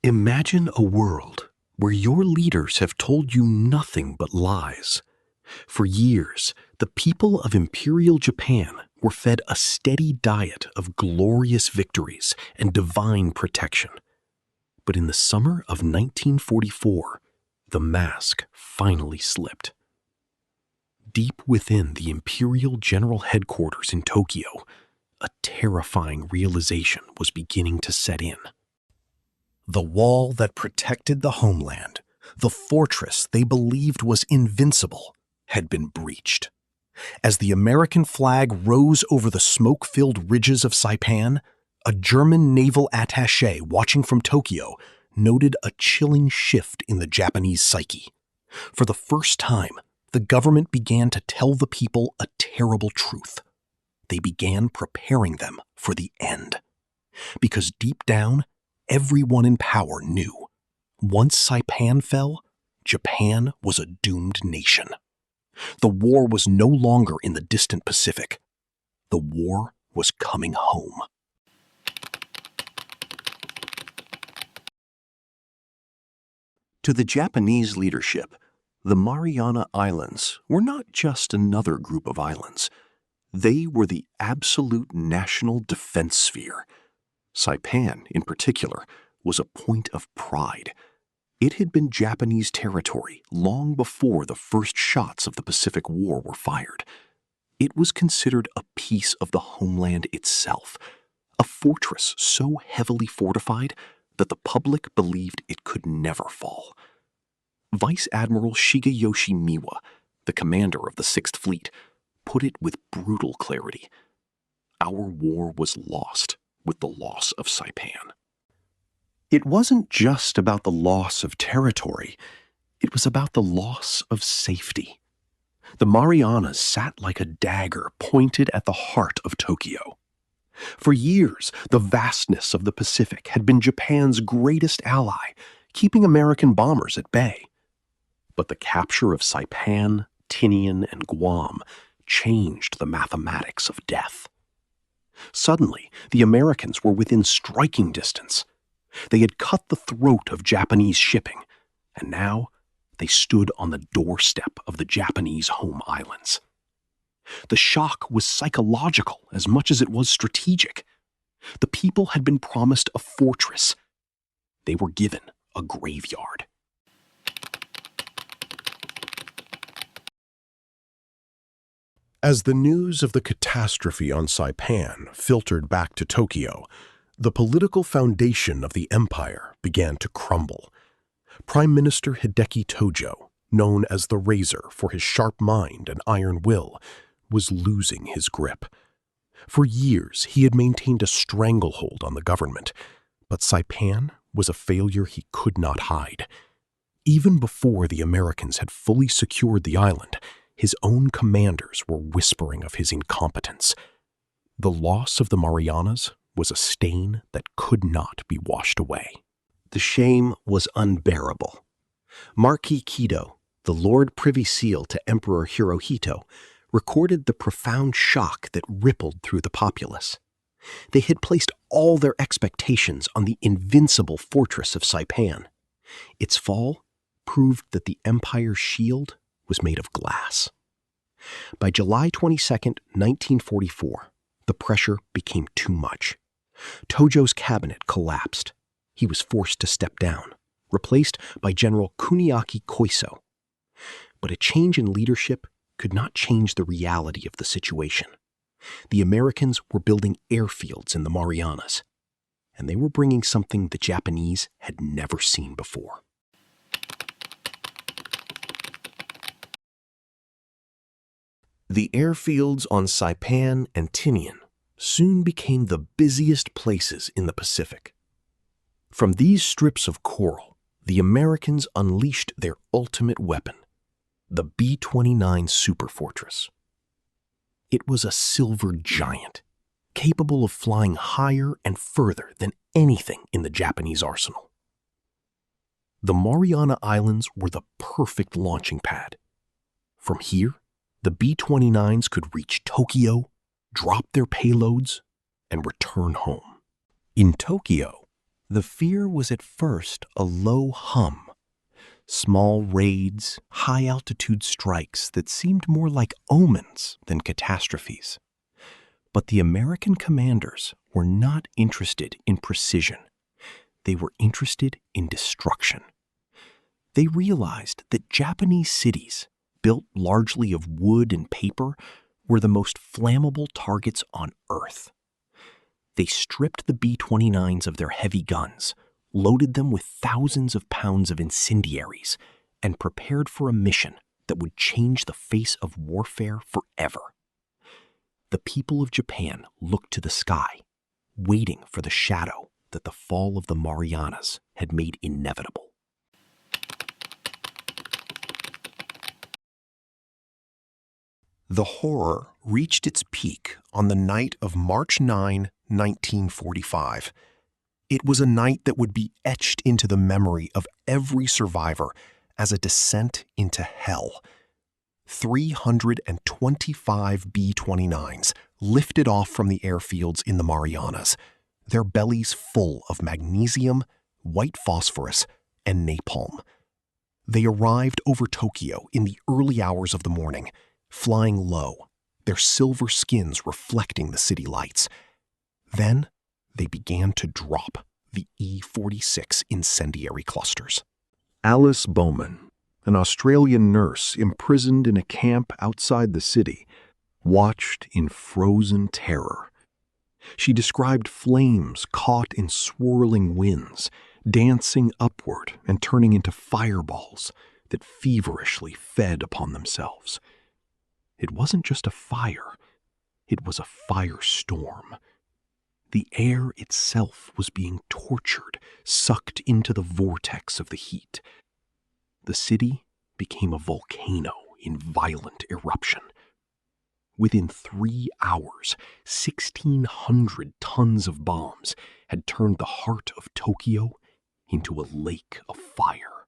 Imagine a world where your leaders have told you nothing but lies. For years, the people of Imperial Japan were fed a steady diet of glorious victories and divine protection. But in the summer of 1944, the mask finally slipped. Deep within the Imperial General Headquarters in Tokyo, a terrifying realization was beginning to set in. The wall that protected the homeland, the fortress they believed was invincible, had been breached. As the American flag rose over the smoke-filled ridges of Saipan, a German naval attaché watching from Tokyo noted a chilling shift in the Japanese psyche. For the first time, the government began to tell the people a terrible truth. They began preparing them for the end. Because deep down, everyone in power knew, once Saipan fell, Japan was a doomed nation. The war was no longer in the distant Pacific. The war was coming home. To the Japanese leadership, the Mariana Islands were not just another group of islands. They were the absolute national defense sphere. Saipan, in particular, was a point of pride. It had been Japanese territory long before the first shots of the Pacific War were fired. It was considered a piece of the homeland itself, a fortress so heavily fortified that the public believed it could never fall. Vice Admiral Shigeyoshi Miwa, the commander of the Sixth Fleet, put it with brutal clarity. Our war was lost with the loss of Saipan. It wasn't just about the loss of territory. It was about the loss of safety. The Marianas sat like a dagger pointed at the heart of Tokyo. For years, the vastness of the Pacific had been Japan's greatest ally, keeping American bombers at bay. But the capture of Saipan, Tinian, and Guam changed the mathematics of death. Suddenly, the Americans were within striking distance. They had cut the throat of Japanese shipping, and now they stood on the doorstep of the Japanese home islands. The shock was psychological as much as it was strategic. The people had been promised a fortress. They were given a graveyard. As the news of the catastrophe on Saipan filtered back to Tokyo, the political foundation of the empire began to crumble. Prime Minister Hideki Tojo, known as the Razor for his sharp mind and iron will, was losing his grip. For years, he had maintained a stranglehold on the government, but Saipan was a failure he could not hide. Even before the Americans had fully secured the island, his own commanders were whispering of his incompetence. The loss of the Marianas was a stain that could not be washed away. The shame was unbearable. Marquis Kido, the Lord Privy Seal to Emperor Hirohito, recorded the profound shock that rippled through the populace. They had placed all their expectations on the invincible fortress of Saipan. Its fall proved that the empire's shield was made of glass. By July 22, 1944, the pressure became too much. Tojo's cabinet collapsed. He was forced to step down, replaced by General Kuniaki Koiso. But a change in leadership could not change the reality of the situation. The Americans were building airfields in the Marianas, and they were bringing something the Japanese had never seen before. The airfields on Saipan and Tinian soon became the busiest places in the Pacific. From these strips of coral, the Americans unleashed their ultimate weapon, the B-29 Superfortress. It was a silver giant, capable of flying higher and further than anything in the Japanese arsenal. The Mariana Islands were the perfect launching pad. From here, the B-29s could reach Tokyo, drop their payloads, and return home. In Tokyo, The fear was at first a low hum, small raids, high-altitude strikes that seemed more like omens than catastrophes. But the American commanders were not interested in precision. They were interested in destruction. They realized that Japanese cities, built largely of wood and paper, were the most flammable targets on Earth. They stripped the B-29s of their heavy guns, loaded them with thousands of pounds of incendiaries, and prepared for a mission that would change the face of warfare forever. The people of Japan looked to the sky, waiting for the shadow that the fall of the Marianas had made inevitable. The horror reached its peak on the night of March 9, 1945. It was a night that would be etched into the memory of every survivor as a descent into hell. 325 B-29s lifted off from the airfields in the Marianas, their bellies full of magnesium, white phosphorus, and napalm. They arrived over Tokyo in the early hours of the morning, flying low, their silver skins reflecting the city lights. Then they began to drop the E-46 incendiary clusters. Alice Bowman, an Australian nurse imprisoned in a camp outside the city, watched in frozen terror. She described flames caught in swirling winds, dancing upward and turning into fireballs that feverishly fed upon themselves. It wasn't just a fire, it was a firestorm. The air itself was being tortured, sucked into the vortex of the heat. The city became a volcano in violent eruption. Within 3 hours, 1,600 tons of bombs had turned the heart of Tokyo into a lake of fire.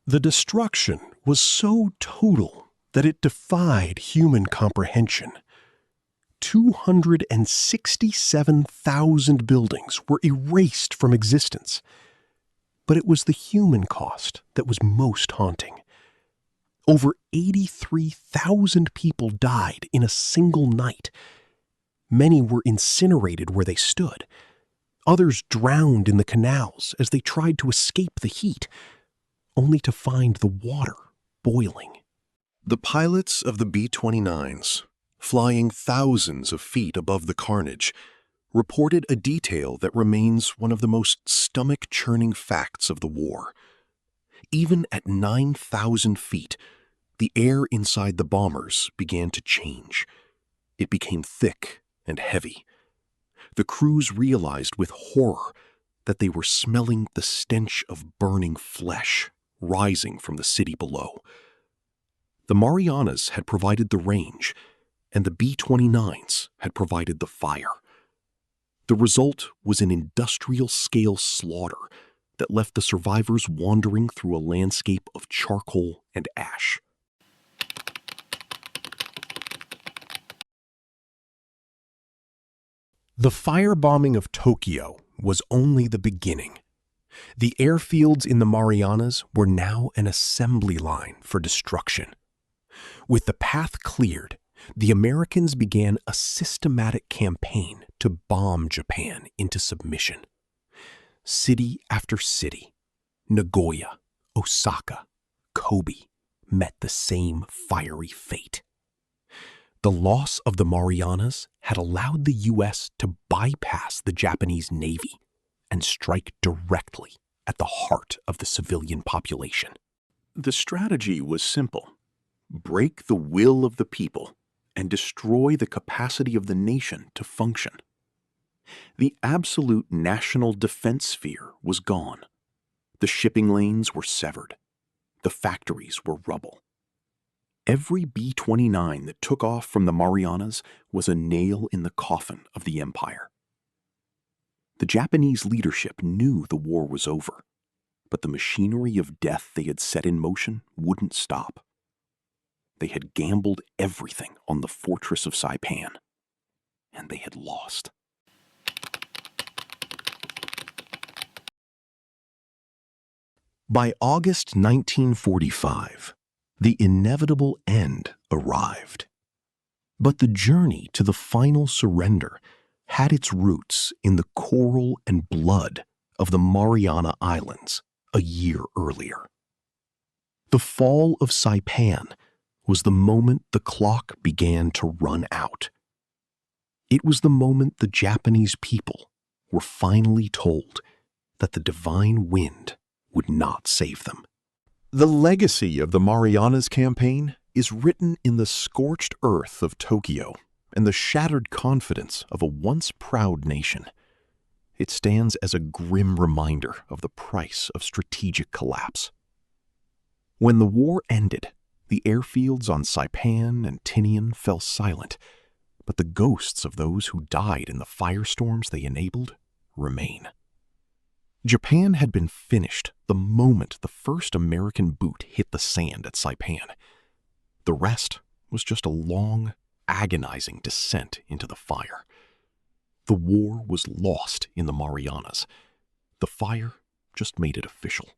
The destruction was so total that it defied human comprehension. 267,000 buildings were erased from existence. But it was the human cost that was most haunting. Over 83,000 people died in a single night. Many were incinerated where they stood. Others drowned in the canals as they tried to escape the heat, only to find the water boiling. The pilots of the B-29s, flying thousands of feet above the carnage, reported a detail that remains one of the most stomach-churning facts of the war. Even at 9,000 feet, the air inside the bombers began to change. It became thick and heavy. The crews realized with horror that they were smelling the stench of burning flesh rising from the city below. The Marianas had provided the range, and the B-29s had provided the fire. The result was an industrial-scale slaughter that left the survivors wandering through a landscape of charcoal and ash. The firebombing of Tokyo was only the beginning. The airfields in the Marianas were now an assembly line for destruction. With the path cleared, the Americans began a systematic campaign to bomb Japan into submission. City after city, Nagoya, Osaka, Kobe, met the same fiery fate. The loss of the Marianas had allowed the U.S. to bypass the Japanese Navy and strike directly at the heart of the civilian population. The strategy was simple: break the will of the people and destroy the capacity of the nation to function. The absolute national defense sphere was gone. The shipping lanes were severed. The factories were rubble. Every B-29 that took off from the Marianas was a nail in the coffin of the empire. The Japanese leadership knew the war was over, but the machinery of death they had set in motion wouldn't stop. They had gambled everything on the fortress of Saipan. and they had lost. By August 1945, the inevitable end arrived. But the journey to the final surrender had its roots in the coral and blood of the Mariana Islands a year earlier. The fall of Saipan was the moment the clock began to run out. It was the moment the Japanese people were finally told that the divine wind would not save them. The legacy of the Marianas campaign is written in the scorched earth of Tokyo and the shattered confidence of a once proud nation. It stands as a grim reminder of the price of strategic collapse. When the war ended, the airfields on Saipan and Tinian fell silent, but the ghosts of those who died in the firestorms they enabled remain. Japan had been finished the moment the first American boot hit the sand at Saipan. The rest was just a long, agonizing descent into the fire. The war was lost in the Marianas. The fire just made it official.